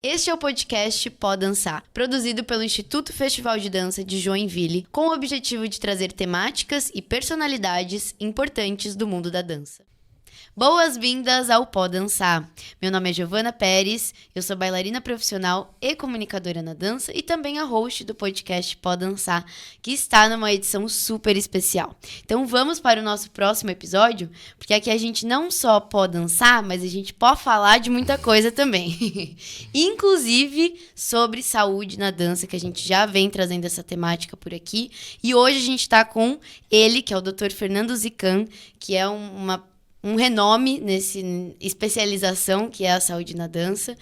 Este é o podcast Pode Dançar, produzido pelo Instituto Festival de Dança de Joinville, com o objetivo de trazer temáticas e personalidades importantes do mundo da dança. Boas-vindas ao Pode Dançar. Meu nome é Giovana Pérez, eu sou bailarina profissional e comunicadora na dança e também a host do podcast Pode Dançar, que está numa edição super especial. Então vamos para o nosso próximo episódio, porque aqui a gente não só pode dançar, mas a gente pode falar de muita coisa também. Inclusive sobre saúde na dança, que a gente já vem trazendo essa temática por aqui. E hoje a gente está com ele, que é o Dr. Fernando Zican, que é um renome nessa especialização que é a saúde na dança.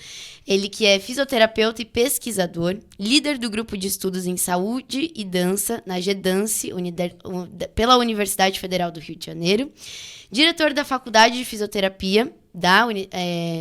Ele que é fisioterapeuta e pesquisador, líder do grupo de estudos em saúde e dança na GEDANCE, pela Universidade Federal do Rio de Janeiro, diretor da Faculdade de Fisioterapia da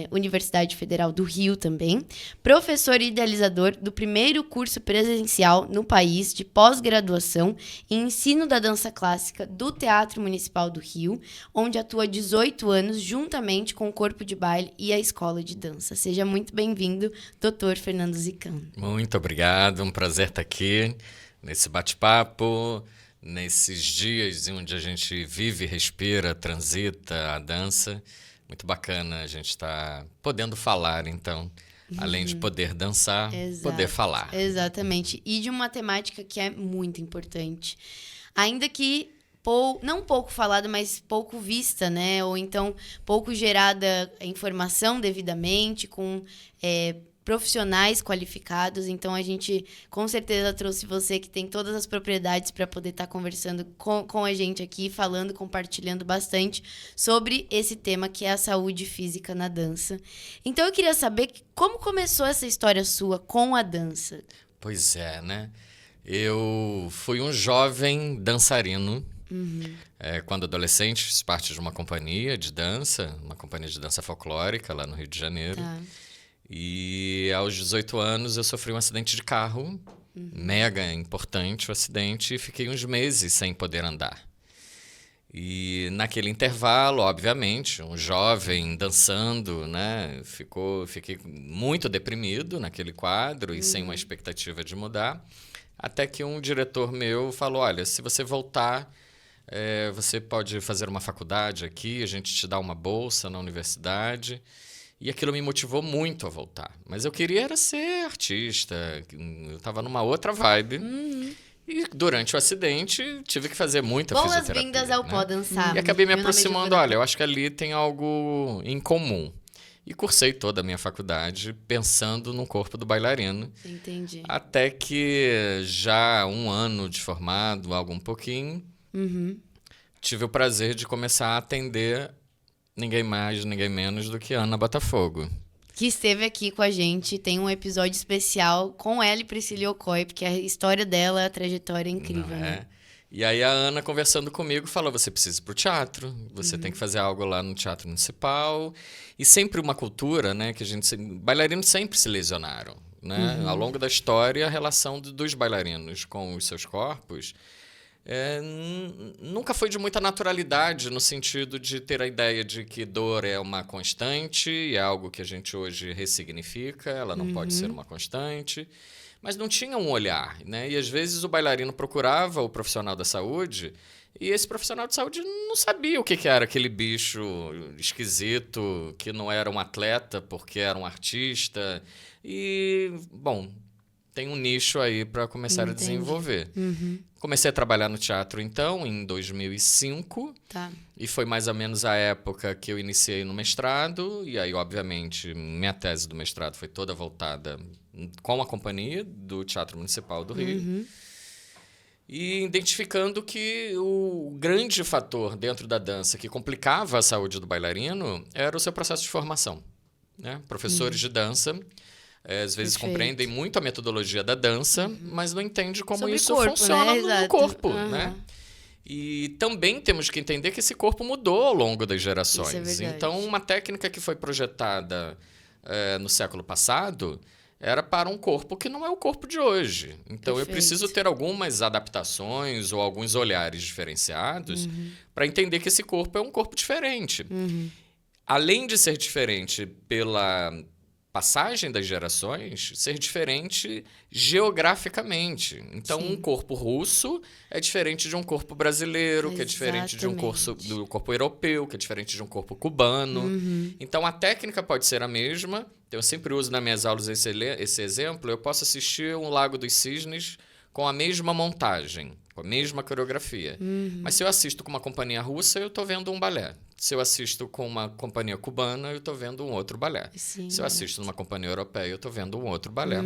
Universidade Federal do Rio também, professor e idealizador do primeiro curso presencial no país de pós-graduação em ensino da dança clássica do Teatro Municipal do Rio, onde atua há 18 anos juntamente com o corpo de baile e a escola de dança. Seja muito bem-vindo, Dr. Fernando Zican. Muito obrigado, um prazer estar aqui nesse bate-papo, nesses dias onde a gente vive, respira, transita a dança. Muito bacana a gente estar podendo falar, então, além de poder dançar, poder falar. Exatamente. E de uma temática que é muito importante. Ainda que não pouco falada, mas pouco vista, né? Ou então pouco gerada informação devidamente, com profissionais qualificados. Então, a gente com certeza trouxe você que tem todas as propriedades para poder estar conversando com a gente aqui, falando, compartilhando bastante sobre esse tema que é a saúde física na dança. Então, eu queria saber como começou essa história sua com a dança. Pois é, né? Eu fui um jovem dançarino. Quando adolescente, fiz parte de uma companhia de dança folclórica lá no Rio de Janeiro. Tá. E aos 18 anos eu sofri um acidente de carro, mega importante o acidente, e fiquei uns meses sem poder andar. E naquele intervalo, obviamente, um jovem dançando, né, fiquei muito deprimido naquele quadro e sem uma expectativa de mudar, até que um diretor meu falou, olha, se você voltar, você pode fazer uma faculdade aqui, a gente te dá uma bolsa na universidade. E aquilo me motivou muito a voltar. Mas eu queria era ser artista, eu estava numa outra vibe. E durante o acidente, tive que fazer muita fisioterapia. Boas-vindas ao Pode Dançar. E acabei me aproximando, olha, eu acho que ali tem algo em comum. E cursei toda a minha faculdade pensando no corpo do bailarino. Entendi. Até que já um ano de formado, algo um pouquinho, tive o prazer de começar a atender ninguém mais, ninguém menos do que Ana Botafogo. Que esteve aqui com a gente, tem um episódio especial com ela e Priscila Ocoy, porque a história dela, a trajetória é incrível, né? E aí a Ana, conversando comigo, falou, você precisa ir pro teatro, você tem que fazer algo lá no Teatro Municipal. E sempre uma cultura, né, que bailarinos sempre se lesionaram, né? Ao longo da história, a relação dos bailarinos com os seus corpos nunca foi de muita naturalidade, no sentido de ter a ideia de que dor é uma constante, é algo que a gente hoje ressignifica, ela não pode ser uma constante, mas não tinha um olhar, né? E às vezes o bailarino procurava o profissional da saúde e esse profissional de saúde não sabia o que era aquele bicho esquisito, que não era um atleta porque era um artista. E, bom, tem um nicho aí para começar a desenvolver. Comecei a trabalhar no teatro, então, em 2005. Tá. E foi mais ou menos a época que eu iniciei no mestrado. E aí, obviamente, minha tese do mestrado foi toda voltada com a companhia do Teatro Municipal do Rio. E identificando que o grande fator dentro da dança que complicava a saúde do bailarino era o seu processo de formação, né? Professores de dança às vezes compreendem muito a metodologia da dança, mas não entendem como Sobre isso corpo, funciona né? no corpo, né? E também temos que entender que esse corpo mudou ao longo das gerações. Isso é verdade. Então, uma técnica que foi projetada no século passado era para um corpo que não é o corpo de hoje. Então, eu preciso ter algumas adaptações ou alguns olhares diferenciados para entender que esse corpo é um corpo diferente. Além de ser diferente passagem das gerações, ser diferente geograficamente. Então, um corpo russo é diferente de um corpo brasileiro, que é diferente de do corpo europeu, que é diferente de um corpo cubano. Então, a técnica pode ser a mesma. Eu sempre uso nas minhas aulas esse exemplo. Eu posso assistir um Lago dos Cisnes com a mesma montagem, com a mesma coreografia. Mas se eu assisto com uma companhia russa, eu estou vendo um balé. Se eu assisto com uma companhia cubana, eu estou vendo um outro balé. Sim, se eu assisto numa companhia europeia, eu estou vendo um outro balé.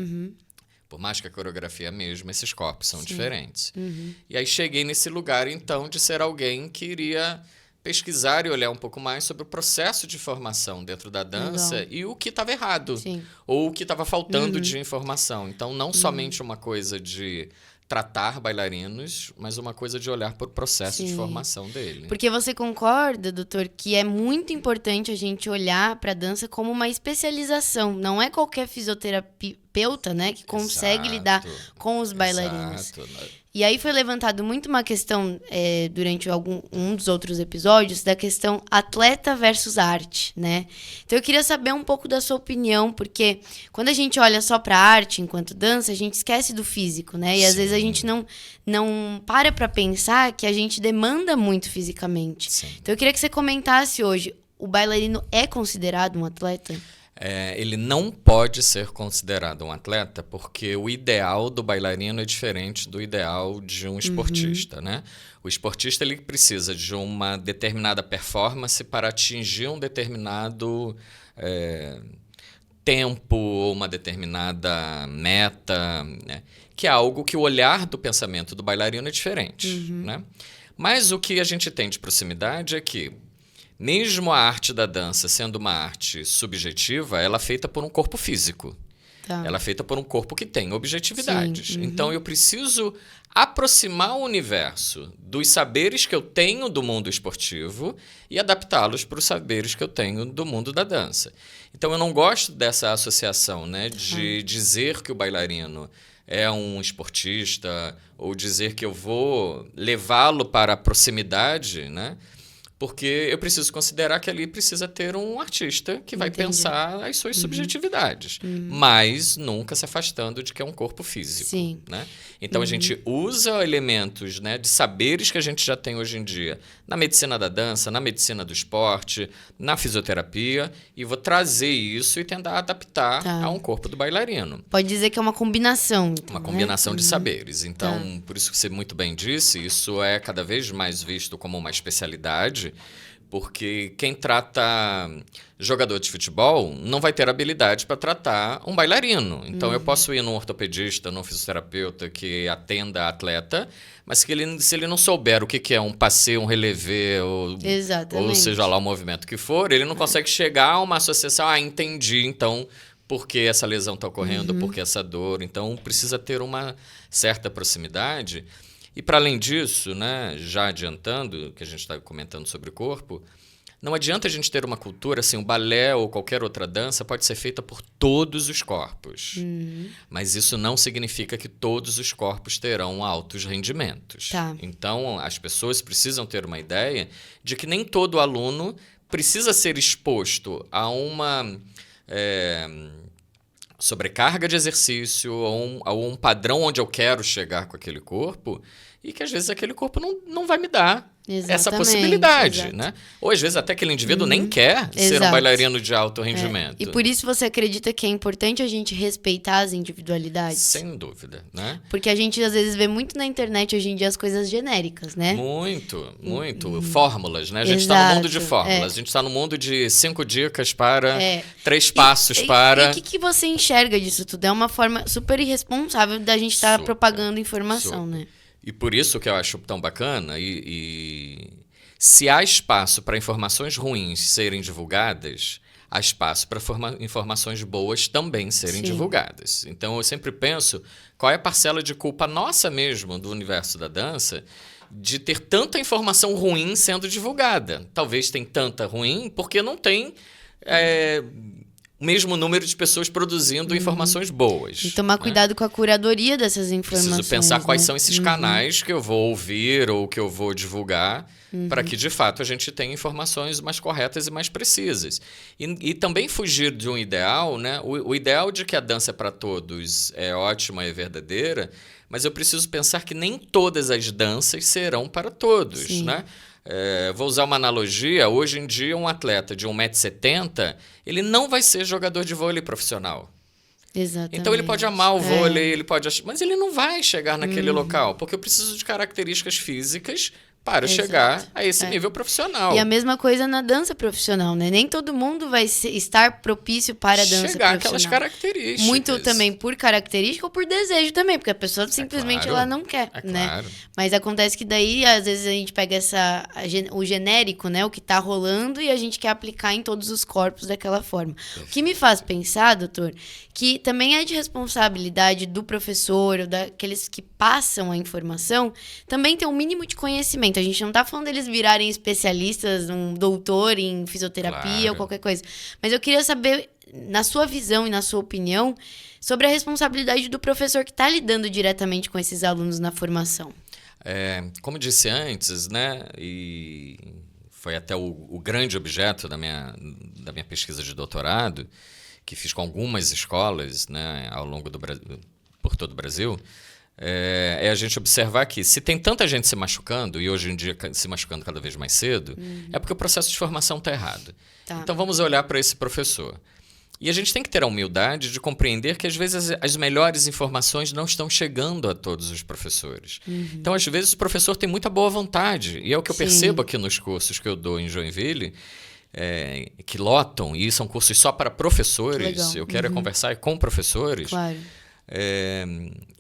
Por mais que a coreografia é a mesma, esses corpos são diferentes. E aí cheguei nesse lugar, então, de ser alguém que iria pesquisar e olhar um pouco mais sobre o processo de formação dentro da dança e o que estava errado. Ou o que estava faltando de informação. Então, não somente uma coisa de tratar bailarinos, mas uma coisa de olhar para o processo de formação dele. Porque você concorda, doutor, que é muito importante a gente olhar para a dança como uma especialização. Não é qualquer fisioterapeuta, né, que consegue lidar com os bailarinos. E aí foi levantado muito uma questão durante um dos outros episódios da questão atleta versus arte, né? Então eu queria saber um pouco da sua opinião, porque quando a gente olha só para arte enquanto dança, a gente esquece do físico, né? E às vezes a gente não para pensar que a gente demanda muito fisicamente. Então eu queria que você comentasse hoje, o bailarino é considerado um atleta? Ele não pode ser considerado um atleta porque o ideal do bailarino é diferente do ideal de um esportista, né? O esportista ele precisa de uma determinada performance para atingir um determinado tempo, uma determinada meta, né? Que é algo que o olhar do pensamento do bailarino é diferente, né? Mas o que a gente tem de proximidade é que mesmo a arte da dança sendo uma arte subjetiva, ela é feita por um corpo físico. Ela é feita por um corpo que tem objetividades. Então, eu preciso aproximar o universo dos saberes que eu tenho do mundo esportivo e adaptá-los para os saberes que eu tenho do mundo da dança. Então, eu não gosto dessa associação, né, de dizer que o bailarino é um esportista ou dizer que eu vou levá-lo para a proximidade, né? Porque eu preciso considerar que ali precisa ter um artista que vai pensar as suas subjetividades, mas nunca se afastando de que é um corpo físico. Né? Então, a gente usa elementos, né, de saberes que a gente já tem hoje em dia na medicina da dança, na medicina do esporte, na fisioterapia, e vou trazer isso e tentar adaptar a um corpo do bailarino. Pode dizer que é uma combinação. Então, uma combinação de saberes. Então, por isso que você muito bem disse, isso é cada vez mais visto como uma especialidade, porque quem trata jogador de futebol não vai ter habilidade para tratar um bailarino. Então, eu posso ir num ortopedista, num fisioterapeuta que atenda atleta, mas que se ele não souber o que é um passeio, um relevé, ou seja lá o movimento que for, ele não consegue chegar a uma associação, entendi, então, por que essa lesão está ocorrendo, por que essa dor. Então, precisa ter uma certa proximidade. E, para além disso, né, já adiantando, que a gente está comentando sobre o corpo, não adianta a gente ter uma cultura, assim, o balé ou qualquer outra dança pode ser feita por todos os corpos. Mas isso não significa que todos os corpos terão altos rendimentos. Então, as pessoas precisam ter uma ideia de que nem todo aluno precisa ser exposto a uma sobrecarga de exercício ou um padrão onde eu quero chegar com aquele corpo e que às vezes aquele corpo não vai me dar essa possibilidade, né? Ou às vezes até aquele indivíduo nem quer ser um bailarino de alto rendimento. E por isso você acredita que é importante a gente respeitar as individualidades? Sem dúvida, né? Porque a gente às vezes vê muito na internet hoje em dia as coisas genéricas, né? Muito. Fórmulas, né? A gente está no mundo de fórmulas. A gente está no mundo de 5 dicas para 3 passos para... E o que você enxerga disso tudo? É uma forma super irresponsável da gente estar propagando informação, né? E por isso que eu acho tão bacana, e se há espaço para informações ruins serem divulgadas, há espaço para informações boas também serem divulgadas. Então, eu sempre penso, qual é a parcela de culpa nossa mesmo, do universo da dança, de ter tanta informação ruim sendo divulgada? Talvez tem tanta ruim porque não tem o mesmo número de pessoas produzindo informações boas. E tomar cuidado com a curadoria dessas informações. Preciso pensar quais né? são esses canais que eu vou ouvir ou que eu vou divulgar para que, de fato, a gente tenha informações mais corretas e mais precisas. E também fugir de um ideal, né? O ideal de que a dança é para todos é ótima e verdadeira, mas eu preciso pensar que nem todas as danças serão para todos, né? Vou usar uma analogia. Hoje em dia, um atleta de 1,70 m, ele não vai ser jogador de vôlei profissional. Exatamente. Então ele pode amar o vôlei, mas ele não vai chegar naquele local, porque eu preciso de características físicas para chegar a esse nível profissional. E a mesma coisa na dança profissional, né? Nem todo mundo vai estar propício para a dança profissional. Aquelas características. Muito também por característica ou por desejo também, porque a pessoa simplesmente ela não quer, né? Claro. Mas acontece que daí, às vezes, a gente pega o genérico, né? O que tá rolando e a gente quer aplicar em todos os corpos daquela forma. O que me faz pensar, doutor, que também é de responsabilidade do professor ou daqueles que passam a informação, também ter um mínimo de conhecimento. A gente não tá falando deles virarem especialistas, um doutor em fisioterapia ou qualquer coisa. Mas eu queria saber, na sua visão e na sua opinião, sobre a responsabilidade do professor que está lidando diretamente com esses alunos na formação. Como disse antes, né, e foi até o grande objeto da minha pesquisa de doutorado, que fiz com algumas escolas, né, ao longo por todo o Brasil, é a gente observar que se tem tanta gente se machucando, e hoje em dia se machucando cada vez mais cedo, é porque o processo de formação está errado. Então vamos olhar para esse professor. E a gente tem que ter a humildade de compreender que às vezes as melhores informações não estão chegando a todos os professores. Então às vezes o professor tem muita boa vontade, e é o que eu percebo aqui nos cursos que eu dou em Joinville, que lotam, e são cursos só para professores. Legal. Eu quero conversar com professores. Claro.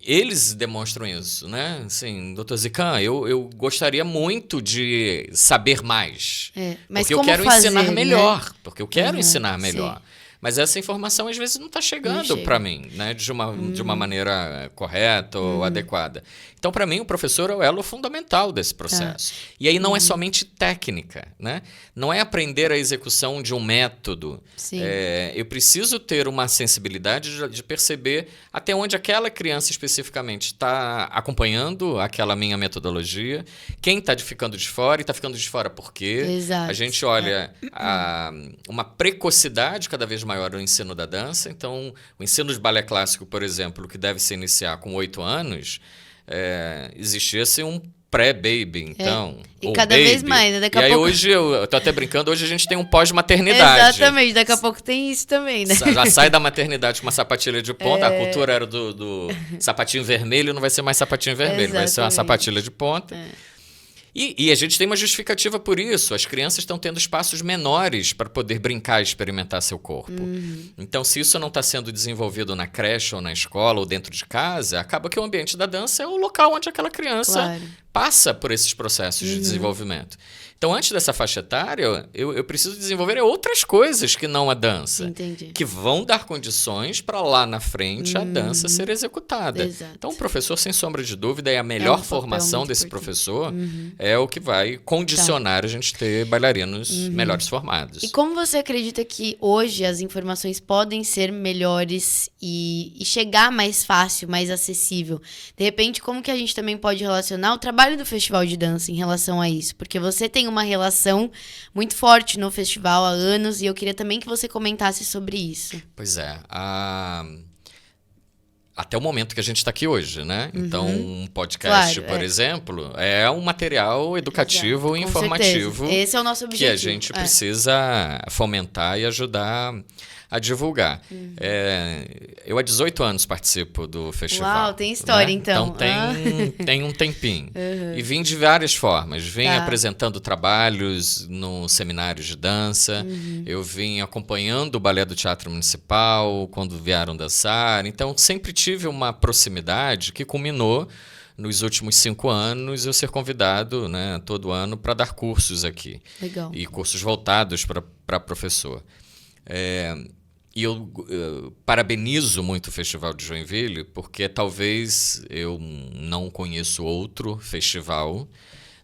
Eles demonstram isso, né? Assim, doutor Zican, eu gostaria muito de saber mais. Mas porque eu quero ensinar melhor. Né? Porque eu quero ensinar melhor. Sim. Mas essa informação, às vezes, não está chegando para mim, né? De uma maneira correta ou adequada. Então, para mim, o professor é o elo fundamental desse processo. E aí não é somente técnica, né? Não é aprender a execução de um método. Eu preciso ter uma sensibilidade de perceber até onde aquela criança especificamente está acompanhando aquela minha metodologia, quem está ficando de fora e está ficando de fora por quê. Exato. A gente olha uma precocidade cada vez maior no ensino da dança. Então, o ensino de balé clássico, por exemplo, que deve se iniciar com 8 anos, existia-se um pré-baby, então. E cada vez mais, né? Daqui a pouco... hoje, eu tô até brincando, hoje a gente tem um pós-maternidade. Exatamente, daqui a pouco tem isso também, né? Já sai da maternidade com uma sapatilha de ponta, a cultura era do sapatinho vermelho, não vai ser mais sapatinho vermelho, vai ser uma sapatilha de ponta. E a gente tem uma justificativa por isso. As crianças estão tendo espaços menores para poder brincar e experimentar seu corpo. Então, se isso não está sendo desenvolvido na creche ou na escola ou dentro de casa, acaba que o ambiente da dança é o local onde aquela criança passa por esses processos de desenvolvimento. Então, antes dessa faixa etária, eu preciso desenvolver outras coisas que não a dança. Entendi. Que vão dar condições para lá na frente a dança ser executada. Exato. Então, o professor, sem sombra de dúvida, a melhor formação desse professor é o que vai condicionar a gente ter bailarinos melhores formados. E como você acredita que hoje as informações podem ser melhores e chegar mais fácil, mais acessível? De repente, como que a gente também pode relacionar o trabalho do Festival de Dança em relação a isso? Porque você tem uma relação muito forte no festival há anos e eu queria também que você comentasse sobre isso. Pois é. Até o momento que a gente está aqui hoje, né? Então, um podcast, por exemplo, é um material educativo e informativo. Certeza. Esse é o nosso objetivo. Que a gente precisa fomentar e ajudar a divulgar. Eu há 18 anos participo do festival. Uau, tem história, né? Então. Tem um tempinho. E vim de várias formas. Vim apresentando trabalhos no seminário de dança. Eu vim acompanhando o balé do Teatro Municipal quando vieram dançar. Então, sempre tive uma proximidade que culminou nos últimos 5 anos eu ser convidado, né, todo ano para dar cursos aqui. Legal. E cursos voltados para professor. E eu parabenizo muito o Festival de Joinville, porque talvez eu não conheço outro festival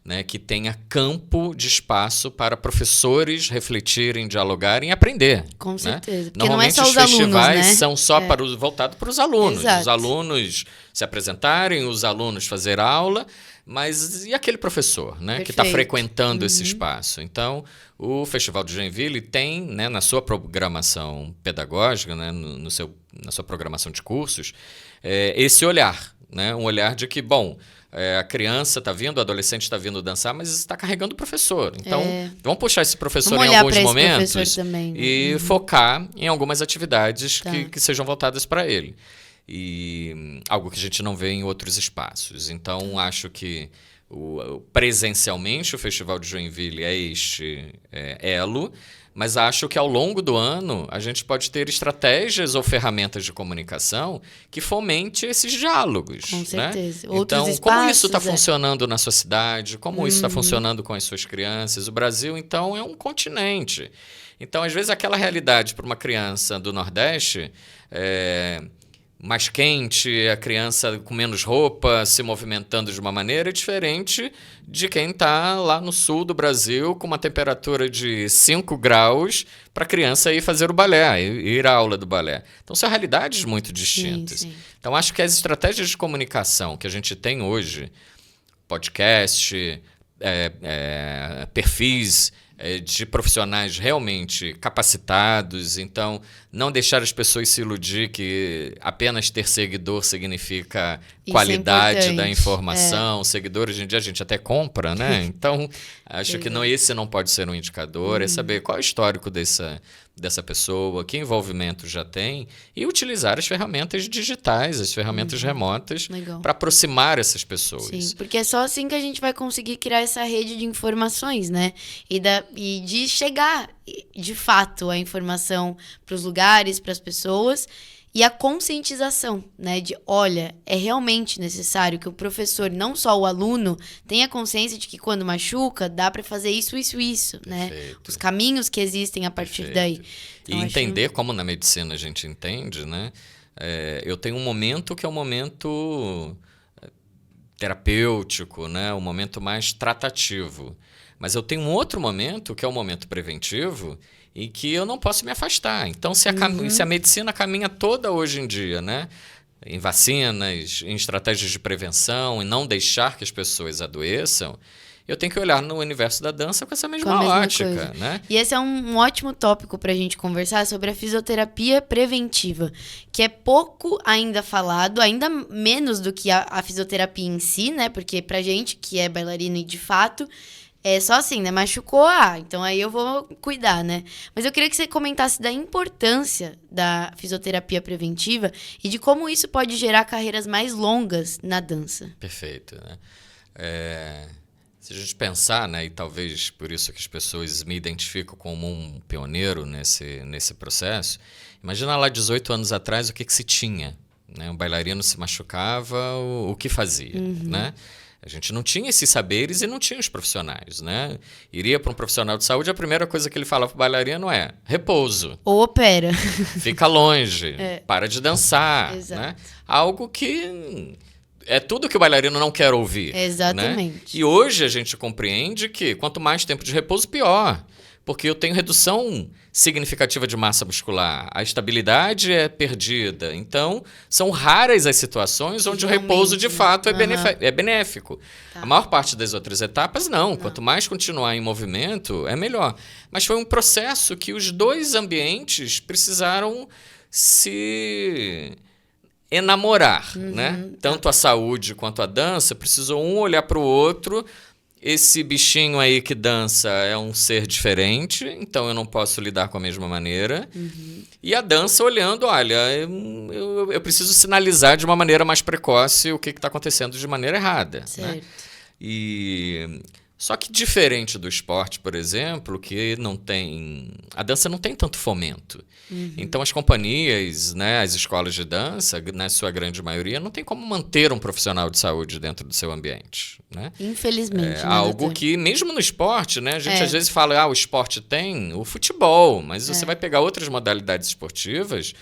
né, que tenha campo de espaço para professores refletirem, dialogarem e aprender. Com certeza. Né? Porque não é Normalmente só os festivais alunos, né? são só voltados para os alunos. Exato. Os alunos se apresentarem, os alunos fazer aula, mas e aquele professor, né, que está frequentando esse espaço? Então, o Festival de Joinville tem, né, na sua programação pedagógica, né, na sua programação de cursos, esse olhar, né, um olhar de que, bom, a criança está vindo, o adolescente está vindo dançar, mas está carregando o professor. Então, vamos puxar esse professor em alguns momentos também, né? e focar em algumas atividades que sejam voltadas para ele. E algo que a gente não vê em outros espaços. Então, acho que presencialmente o Festival de Joinville é este elo, mas acho que ao longo do ano a gente pode ter estratégias ou ferramentas de comunicação que fomente esses diálogos. Com certeza. Né? Outros então, espaços, como isso está funcionando na sua cidade, como isso está funcionando com as suas crianças. O Brasil, então, é um continente. Então, às vezes, aquela realidade para uma criança do Nordeste mais quente, a criança com menos roupa, se movimentando de uma maneira diferente de quem está lá no sul do Brasil com uma temperatura de 5 graus para a criança ir fazer o balé, ir à aula do balé. Então, são realidades muito distintas. Sim. Então, acho que as estratégias de comunicação que a gente tem hoje, podcast, perfis de profissionais realmente capacitados, então não deixar as pessoas se iludir que apenas ter seguidor significa qualidade da informação. Seguidor, hoje em dia a gente até compra, né? Então, acho que esse não pode ser um indicador, é saber qual é o histórico dessa pessoa, que envolvimento já tem, e utilizar as ferramentas digitais, as ferramentas remotas, para aproximar essas pessoas. Sim, porque é só assim que a gente vai conseguir criar essa rede de informações, né? E de chegar, de fato, a informação para os lugares, para as pessoas, e a conscientização, né? De, olha, é realmente necessário que o professor, não só o aluno, tenha consciência de que quando machuca, dá para fazer isso, né? Os caminhos que existem a partir daí. Então, e entender como na medicina a gente entende, né? Eu tenho um momento que é um momento terapêutico, né? Um momento mais tratativo. Mas eu tenho um outro momento, que é o momento preventivo, e que eu não posso me afastar. Então, se a medicina caminha toda hoje em dia, né? Em vacinas, em estratégias de prevenção, em não deixar que as pessoas adoeçam, eu tenho que olhar no universo da dança com essa mesma ótica. Né? E esse é um ótimo tópico para a gente conversar sobre a fisioterapia preventiva, que é pouco ainda falado, ainda menos do que a fisioterapia em si, né? Porque pra gente que é bailarina e de fato... É só assim, né? Machucou, então aí eu vou cuidar, né? Mas eu queria que você comentasse da importância da fisioterapia preventiva e de como isso pode gerar carreiras mais longas na dança. Perfeito, né? Se a gente pensar, né, e talvez por isso que as pessoas me identificam como um pioneiro nesse processo, imagina lá 18 anos atrás o que se tinha, né? Um bailarino se machucava, o que fazia, né? A gente não tinha esses saberes e não tinha os profissionais, né? Iria para um profissional de saúde, a primeira coisa que ele fala para o bailarino é repouso. Ou opera. Fica longe, para de dançar. Exato. Né? Algo que é tudo que o bailarino não quer ouvir. Exatamente. Né? E hoje a gente compreende que quanto mais tempo de repouso, pior. Porque eu tenho redução significativa de massa muscular. A estabilidade é perdida. Então, são raras as situações onde o repouso, de fato, é benéfico. Tá. A maior parte das outras etapas, não. Quanto mais continuar em movimento, é melhor. Mas foi um processo que os dois ambientes precisaram se enamorar. Né? Tanto a saúde quanto a dança precisou um olhar para o outro. Esse bichinho aí que dança é um ser diferente, então eu não posso lidar com a mesma maneira. E a dança olhando, olha, eu preciso sinalizar de uma maneira mais precoce o que está acontecendo de maneira errada. Certo. Né? Só que diferente do esporte, por exemplo, que não tem... A dança não tem tanto fomento. Então, as companhias, né, as escolas de dança, na sua grande maioria, não tem como manter um profissional de saúde dentro do seu ambiente. Né? Infelizmente. Algo que, mesmo no esporte, né, a gente às vezes fala, o esporte tem o futebol, mas você vai pegar outras modalidades esportivas...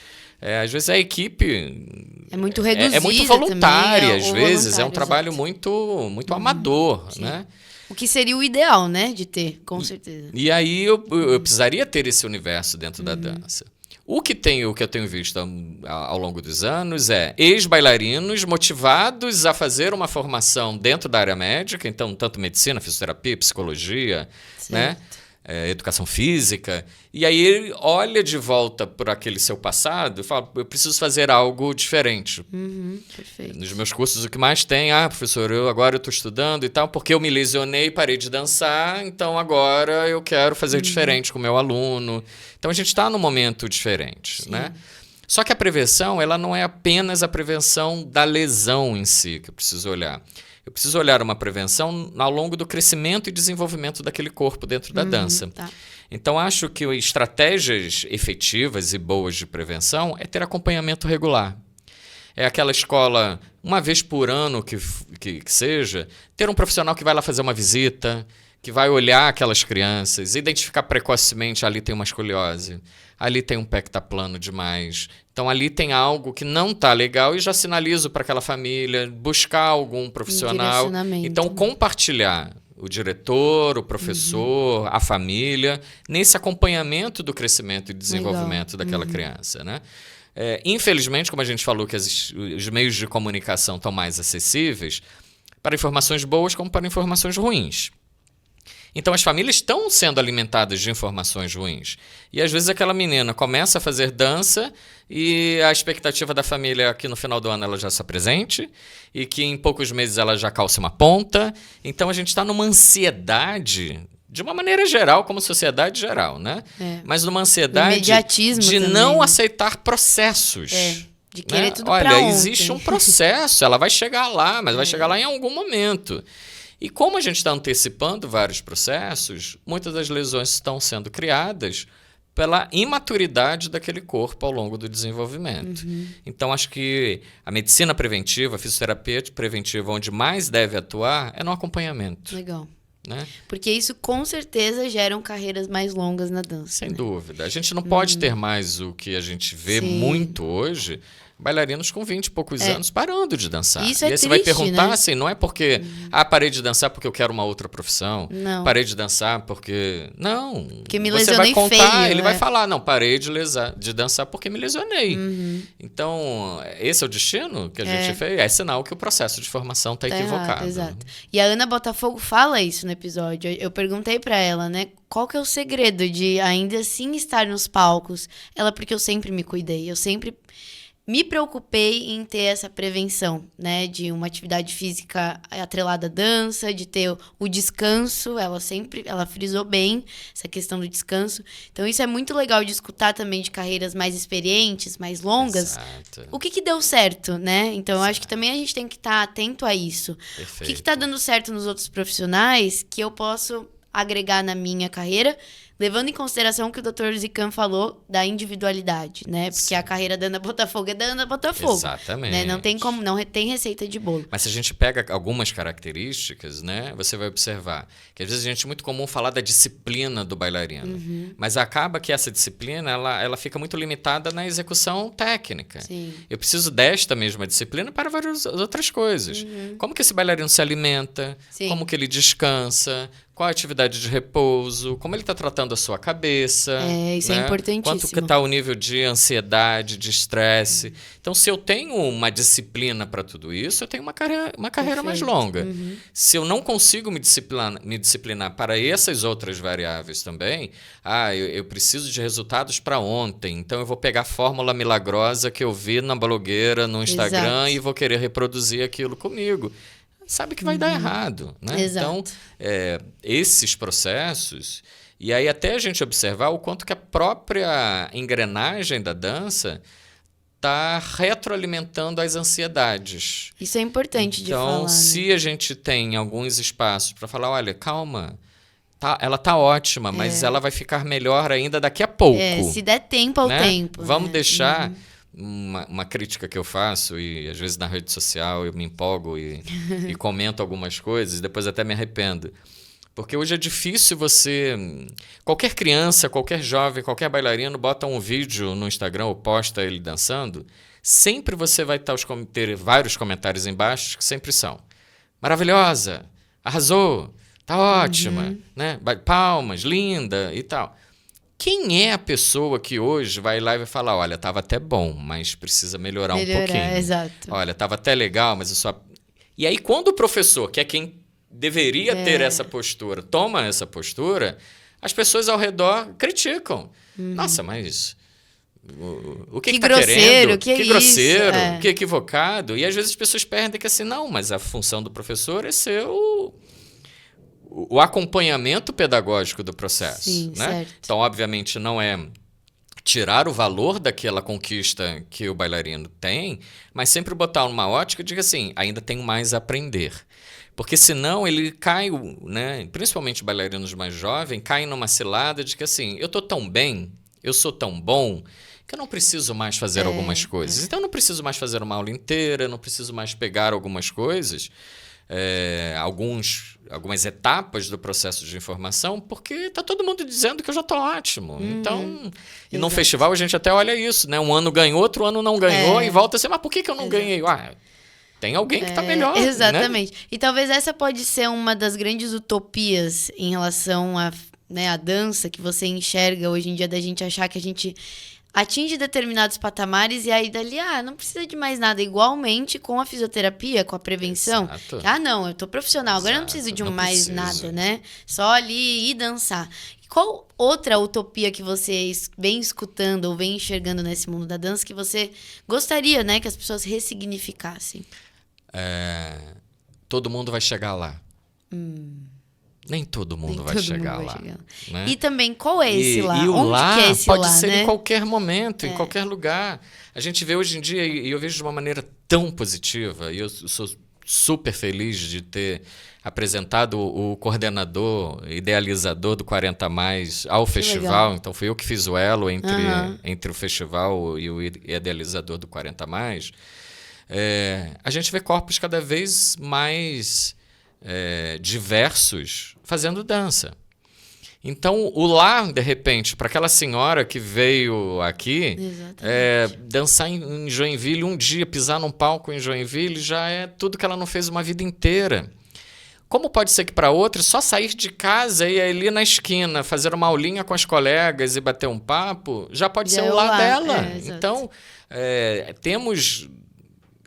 às vezes a equipe é muito reduzida, é muito voluntária, também, às vezes, é um trabalho muito amador, né? O que seria o ideal, né, de ter, com certeza. E aí eu precisaria ter esse universo dentro da dança. O que eu tenho visto ao longo dos anos é ex-bailarinos motivados a fazer uma formação dentro da área médica, então tanto medicina, fisioterapia, psicologia, né? Educação física, e aí ele olha de volta por aquele seu passado e fala, eu preciso fazer algo diferente. Perfeito. Nos meus cursos o que mais tem, professor, agora eu estou estudando e tal, porque eu me lesionei, parei de dançar, então agora eu quero fazer diferente com o meu aluno. Então a gente está num momento diferente, né? Só que a prevenção, ela não é apenas a prevenção da lesão em si que eu preciso olhar. Eu preciso olhar uma prevenção ao longo do crescimento e desenvolvimento daquele corpo dentro da dança. Tá. Então, acho que estratégias efetivas e boas de prevenção é ter acompanhamento regular. É aquela escola, uma vez por ano que seja, ter um profissional que vai lá fazer uma visita, que vai olhar aquelas crianças, identificar precocemente, ali tem uma escoliose, ali tem um pé que está plano demais. Então, ali tem algo que não está legal e já sinalizo para aquela família, buscar algum profissional. Então, compartilhar o diretor, o professor, a família, nesse acompanhamento do crescimento e desenvolvimento daquela criança, né? Infelizmente, como a gente falou que os meios de comunicação estão mais acessíveis, para informações boas como para informações ruins. Então, as famílias estão sendo alimentadas de informações ruins. E, às vezes, aquela menina começa a fazer dança e a expectativa da família é que no final do ano ela já se apresente e que em poucos meses ela já calce uma ponta. Então, a gente está numa ansiedade, de uma maneira geral, como sociedade geral, né? Mas numa ansiedade de também, não aceitar processos. De querer tudo Olha, pra ontem. existe um processo, ela vai chegar lá, mas vai chegar lá em algum momento. E como a gente está antecipando vários processos, muitas das lesões estão sendo criadas pela imaturidade daquele corpo ao longo do desenvolvimento. Então, acho que a medicina preventiva, a fisioterapia preventiva, onde mais deve atuar é no acompanhamento. Legal. Né? Porque isso, com certeza, geram carreiras mais longas na dança. Sem dúvida. A gente não pode ter mais o que a gente vê muito hoje, bailarinos com 20 e poucos anos parando de dançar. Isso e aí é você vai triste, perguntar né? assim, não é porque parei de dançar porque eu quero uma outra profissão. Não. Parei de dançar porque... Não. Porque me você lesionei vai contar, feio, ele vai falar, não, parei de dançar porque me lesionei. Então, esse é o destino que a gente fez. É sinal que o processo de formação está equivocado. Errado, exato. E a Ana Botafogo fala isso no episódio. Eu perguntei pra ela, né? Qual que é o segredo de ainda assim estar nos palcos? Ela, porque eu sempre me cuidei. Eu sempre me preocupei em ter essa prevenção, né? De uma atividade física atrelada à dança, de ter o descanso. Ela frisou bem essa questão do descanso. Então, isso é muito legal de escutar também de carreiras mais experientes, mais longas. Exato. O que deu certo, né? Então, eu acho que também a gente tem que estar atento a isso. Perfeito. O que está dando certo nos outros profissionais que eu posso agregar na minha carreira, levando em consideração o que o Dr. Zican falou da individualidade, né? Porque a carreira da Ana Botafogo é da Ana Botafogo. Exatamente. Né? Não tem como, não tem receita de bolo. Mas se a gente pega algumas características, né, você vai observar que às vezes a gente é muito comum falar da disciplina do bailarino, mas acaba que essa disciplina ela fica muito limitada na execução técnica. Sim. Eu preciso desta mesma disciplina para várias outras coisas. Como que esse bailarino se alimenta? Sim. Como que ele descansa? Qual a atividade de repouso? Como ele está tratando a sua cabeça? Isso é importantíssimo. Quanto que está o nível de ansiedade, de estresse? Então, se eu tenho uma disciplina para tudo isso, eu tenho uma carreira mais longa. Se eu não consigo me disciplinar para essas outras variáveis também, eu preciso de resultados para ontem, então eu vou pegar a fórmula milagrosa que eu vi na blogueira, no Instagram, e vou querer reproduzir aquilo comigo. Sabe que vai dar errado, né? Exato. Então, esses processos, e aí até a gente observar o quanto que a própria engrenagem da dança está retroalimentando as ansiedades. Isso é importante de falar. Então, se a gente tem alguns espaços para falar, olha, calma, ela tá ótima, mas ela vai ficar melhor ainda daqui a pouco. Se der tempo ao né? tempo. Vamos né? deixar... Uma crítica que eu faço, e às vezes na rede social eu me empolgo e comento algumas coisas, e depois até me arrependo. Porque hoje é difícil você... Qualquer criança, qualquer jovem, qualquer bailarino bota um vídeo no Instagram ou posta ele dançando, sempre você vai ter vários comentários embaixo que sempre são: maravilhosa, arrasou, Tá ótima, né? Palmas, linda e tal. Quem é a pessoa que hoje vai lá e vai falar, olha, tava até bom, mas precisa melhorar um pouquinho. Exato. Olha, tava até legal, mas eu só... E aí, quando o professor, que é quem deveria ter essa postura, toma essa postura, as pessoas ao redor criticam. Nossa, mas... O que tá grosseiro, querendo? que grosseiro, isso? que equivocado. E às vezes as pessoas perdem que assim, não, mas a função do professor é ser o acompanhamento pedagógico do processo. Sim, né? certo. Então, obviamente, não é tirar o valor daquela conquista que o bailarino tem, mas sempre botar uma ótica de que assim, ainda tenho mais a aprender. Porque senão ele cai, né, principalmente bailarinos mais jovens, caem numa cilada de que assim, eu estou tão bem, eu sou tão bom, que eu não preciso mais fazer algumas coisas. Então eu não preciso mais fazer uma aula inteira, não preciso mais pegar algumas coisas, algumas etapas do processo de informação, porque está todo mundo dizendo que eu já estou ótimo. Então, e num festival a gente até olha isso, né? Um ano ganhou, outro ano não ganhou, e volta assim, mas por que eu não ganhei? Tem alguém que está melhor. Exatamente. Né? E talvez essa pode ser uma das grandes utopias em relação a, né, a dança que você enxerga hoje em dia, da gente achar que a gente atinge determinados patamares e aí dali, não precisa de mais nada. Igualmente com a fisioterapia, com a prevenção. Exato. Não, eu tô profissional, agora eu não preciso de mais nada, né? Só ali ir dançar. Qual outra utopia que você vem escutando ou vem enxergando nesse mundo da dança que você gostaria, né, que as pessoas ressignificassem? Todo mundo vai chegar lá. Nem todo mundo vai chegar lá. Né? E também, qual é esse lá? E o onde lá que é esse pode lá, ser né? em qualquer momento, em qualquer lugar. A gente vê hoje em dia, e eu vejo de uma maneira tão positiva, e eu sou super feliz de ter apresentado o coordenador, idealizador do 40 Mais ao festival. Legal. Então, fui eu que fiz o elo entre o festival e o idealizador do 40 Mais. A gente vê corpos cada vez mais diversos fazendo dança. Então, o lá, de repente, para aquela senhora que veio aqui, dançar em Joinville um dia, pisar num palco em Joinville, já é tudo que ela não fez uma vida inteira. Como pode ser que para outra, só sair de casa e ir ali na esquina, fazer uma aulinha com as colegas e bater um papo, já pode ser o lá dela. Então, temos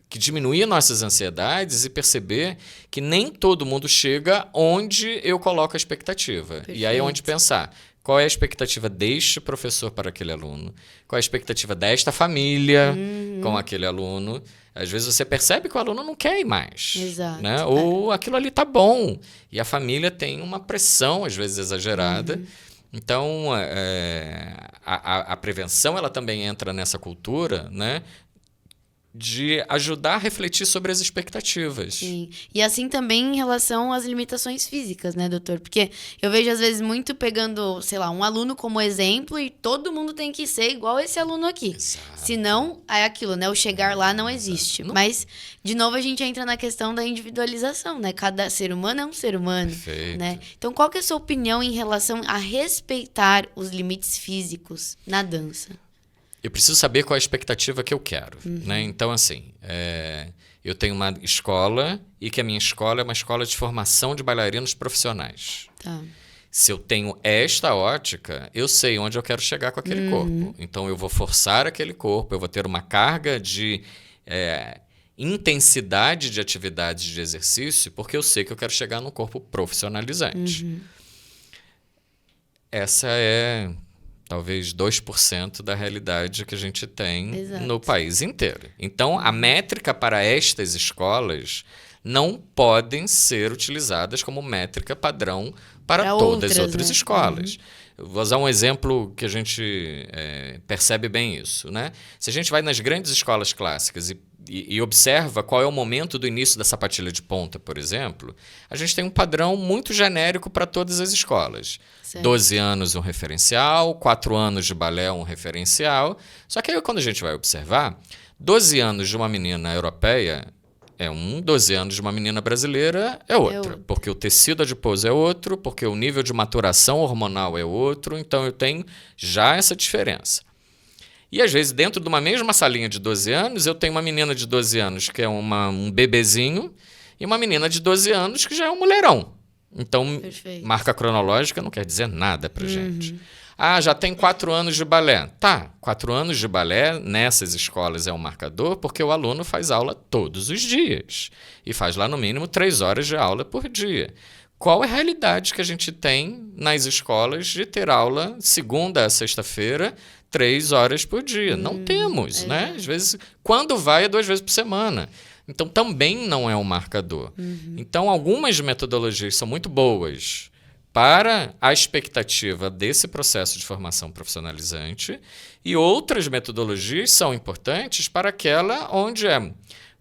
que diminuir nossas ansiedades e perceber que nem todo mundo chega onde eu coloco a expectativa. Perfeito. E aí é onde pensar. Qual é a expectativa deste professor para aquele aluno? Qual é a expectativa desta família com aquele aluno? Às vezes você percebe que o aluno não quer ir mais. Exato. Né? Ou aquilo ali está bom. E a família tem uma pressão, às vezes, exagerada. Então, a prevenção ela também entra nessa cultura, né? De ajudar a refletir sobre as expectativas. Sim. E assim também em relação às limitações físicas, né, doutor? Porque eu vejo, às vezes, muito pegando, sei lá, um aluno como exemplo e todo mundo tem que ser igual esse aluno aqui. Exato. Senão, é aquilo, né? O chegar lá não existe. Não. Mas, de novo, a gente entra na questão da individualização, né? Cada ser humano é um ser humano. Perfeito. Né? Então, qual que é a sua opinião em relação a respeitar os limites físicos na dança? Eu preciso saber qual é a expectativa que eu quero. Né? Então, assim, eu tenho uma escola e que a minha escola é uma escola de formação de bailarinos profissionais. Tá. Se eu tenho esta ótica, eu sei onde eu quero chegar com aquele corpo. Então, eu vou forçar aquele corpo, eu vou ter uma carga de intensidade de atividades de exercício, porque eu sei que eu quero chegar num corpo profissionalizante. Essa é... talvez 2% da realidade que a gente tem no país inteiro. Então, a métrica para estas escolas não podem ser utilizadas como métrica padrão para todas as outras escolas. Eu vou usar um exemplo que a gente percebe bem isso. Né? Se a gente vai nas grandes escolas clássicas e observa qual é o momento do início da sapatilha de ponta, por exemplo, a gente tem um padrão muito genérico para todas as escolas. Certo. 12 anos um referencial, 4 anos de balé um referencial. Só que aí quando a gente vai observar, 12 anos de uma menina europeia é 12 anos de uma menina brasileira é outra. Porque o tecido adiposo é outro, porque o nível de maturação hormonal é outro, então eu tenho já essa diferença. E, às vezes, dentro de uma mesma salinha de 12 anos, eu tenho uma menina de 12 anos que é um bebezinho e uma menina de 12 anos que já é um mulherão. Então, Perfeito. marca cronológica não quer dizer nada pra gente. Ah, já tem 4 anos de balé. Tá, 4 anos de balé nessas escolas é um marcador porque o aluno faz aula todos os dias. E faz lá no mínimo 3 horas de aula por dia. Qual é a realidade que a gente tem nas escolas de ter aula segunda a sexta-feira, 3 horas por dia? Não temos, né? Às vezes, quando vai, é 2 vezes por semana. Então, também não é um marcador. Então, algumas metodologias são muito boas para a expectativa desse processo de formação profissionalizante e outras metodologias são importantes para aquela onde é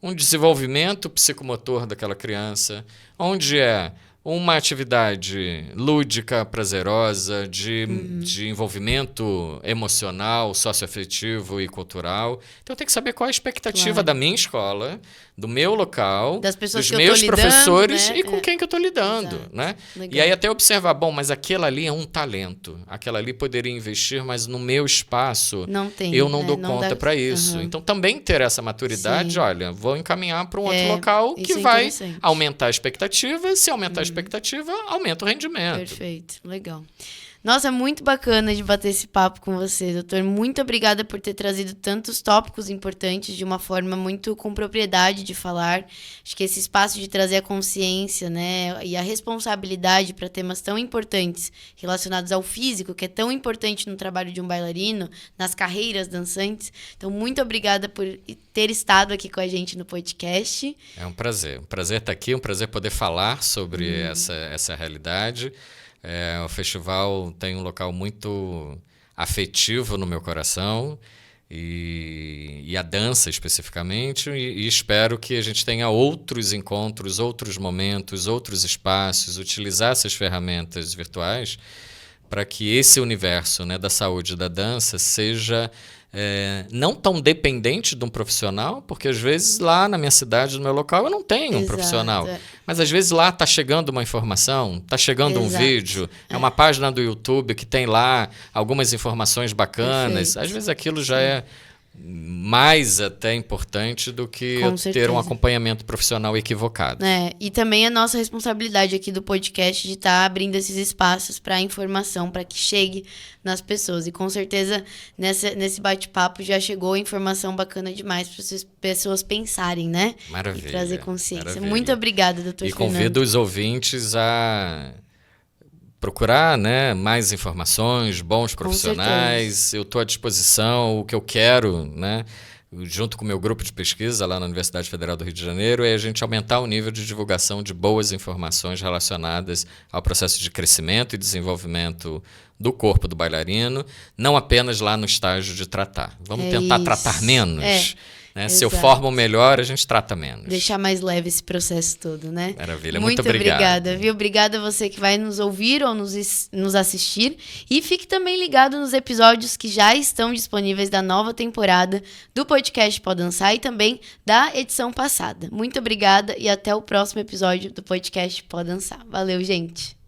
um desenvolvimento psicomotor daquela criança, onde é uma atividade lúdica, prazerosa, de envolvimento emocional, socioafetivo e cultural. Então, eu tenho que saber qual é a expectativa da minha escola, do meu local, das pessoas dos que meus eu tô professores lidando, né? e com quem que eu estou lidando. Né? E aí até observar, bom, mas aquela ali é um talento. Aquela ali poderia investir, mas no meu espaço Não tem, eu não né? dou Não conta dá- para isso. Então, também ter essa maturidade, Sim. olha, vou encaminhar para um outro local que isso é vai interessante. aumentar a expectativa. Se aumentar a expectativa, aumenta o rendimento. Perfeito, legal. Nossa, muito bacana de bater esse papo com você, doutor. Muito obrigada por ter trazido tantos tópicos importantes de uma forma muito com propriedade de falar. Acho que esse espaço de trazer a consciência, né, e a responsabilidade para temas tão importantes relacionados ao físico, que é tão importante no trabalho de um bailarino, nas carreiras dançantes. Então, muito obrigada por ter estado aqui com a gente no podcast. É um prazer estar aqui, um prazer poder falar sobre essa realidade. O festival tem um local muito afetivo no meu coração e a dança especificamente, e espero que a gente tenha outros encontros, outros momentos, outros espaços, utilizar essas ferramentas virtuais para que esse universo, né, da saúde e da dança seja não tão dependente de um profissional, porque às vezes lá na minha cidade, no meu local, eu não tenho um profissional. Mas às vezes lá está chegando uma informação, está chegando um vídeo, uma página do YouTube que tem lá algumas informações bacanas. Perfeito. Às vezes aquilo já é mais até importante do que Com eu ter certeza. um acompanhamento profissional equivocado. E também a nossa responsabilidade aqui do podcast de estar abrindo esses espaços para informação, para que chegue nas pessoas. E com certeza nesse bate-papo já chegou informação bacana demais para as pessoas pensarem, né? Maravilha. E trazer consciência. Maravilha. Muito obrigada, doutor Fernando. Convido os ouvintes a procurar, né, mais informações, bons profissionais. Eu estou à disposição. O que eu quero, né, junto com o meu grupo de pesquisa lá na Universidade Federal do Rio de Janeiro, é a gente aumentar o nível de divulgação de boas informações relacionadas ao processo de crescimento e desenvolvimento do corpo do bailarino, não apenas lá no estágio de tratar. Vamos tentar tratar menos. Né? Se eu formo melhor, a gente trata menos. Deixar mais leve esse processo todo, né? Maravilha, muito obrigado. Obrigada, viu? Obrigada a você que vai nos ouvir ou nos assistir. E fique também ligado nos episódios que já estão disponíveis da nova temporada do podcast Pode Dançar e também da edição passada. Muito obrigada e até o próximo episódio do podcast Pode Dançar. Valeu, gente!